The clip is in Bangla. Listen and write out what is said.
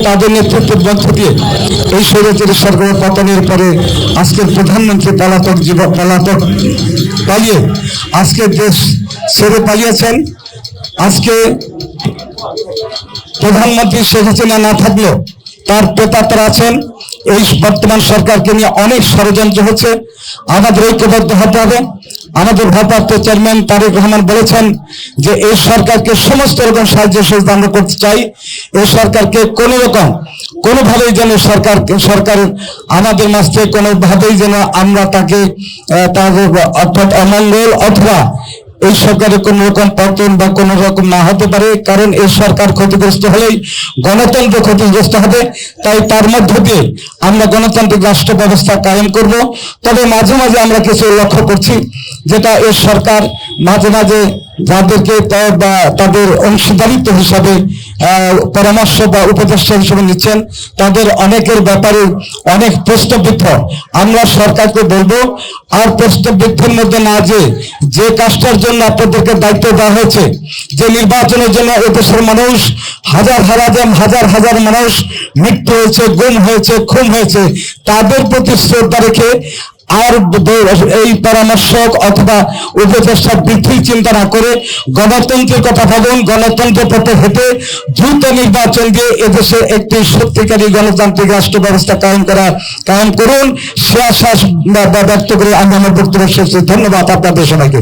তাদের নেতৃত্বের মধ্য দিয়ে এই স্বৈরাচারী সরকারের পতনের পরে আজকের প্রধানমন্ত্রী পালিয়ে আজকে দেশ ছেড়ে পালিয়েছেন। আজকে প্রধানমন্ত্রী শেখ হাসিনা না থাকলেও তার প্রেতাত্মা আছেন। এই বর্তমান সরকারকে নিয়ে অনেক ষড়যন্ত্র হচ্ছে, আমাদের ঐক্যবদ্ধ হতে হবে। আমাদের ভারপ্রাপ্ত চেয়ারম্যান তারেক রহমান বলেছেন যে এই সরকারকে সমস্ত রকম সাহায্য সহযোগিতা আমরা করতে চাই। এই সরকারকে কোনোভাবেই যেন সরকার আমাদের মাঝ থেকে কোনোভাবেই যেন আমরা তাকে তার অর্থাৎ অমঙ্গল অথবা এই সরকারের কোন রকম পতন বা কোন রকম না হতে পারে, কারণ এই সরকার ক্ষতিগ্রস্ত হলেই গণতন্ত্র ক্ষতিগ্রস্ত হবে। তাই তার মধ্য দিয়ে আমরা গণতান্ত্রিক রাষ্ট্র ব্যবস্থা কায়েম করব। তবে মাঝে মাঝে আমরা কিছু লক্ষ্য করছি যেটা এই সরকার মাঝে মাঝে যাদেরকে বা তাদের অংশীদারিত্ব হিসাবে পরামর্শ বা উপদেষ্টা হিসেবে নিচ্ছেন তাদের অনেকের ব্যাপারে অনেক প্রশ্নবিদ্ধ। আমরা সরকারকে বলবো আর প্রশ্নবিদ্ধের মধ্যে না যে কাজটার জন্য আপনাদেরকে দায়িত্ব দেওয়া হয়েছে, যে নির্বাচনের জন্য এদেশের মানুষ হাজার হাজার মানুষ মৃত্যু হয়েছে, গুম হয়েছে, খুন হয়েছে, তাদের প্রতি শ্রদ্ধা রেখে আর এই পরামর্শক অথবা উপদেষ্টা বৃদ্ধি চিন্তা না করে গণতন্ত্রের কথা ভাবুন। গণতন্ত্রের পথে হেঁটে দ্রুত নির্বাচন দিয়ে এদেশে একটি সত্যিকারী গণতান্ত্রিক রাষ্ট্র ব্যবস্থা কায়েম করুন। সে আশ্বাস ব্যক্ত করে আমি আমার বক্তব্য শেষ। ধন্যবাদ আপনাদের সবাইকে।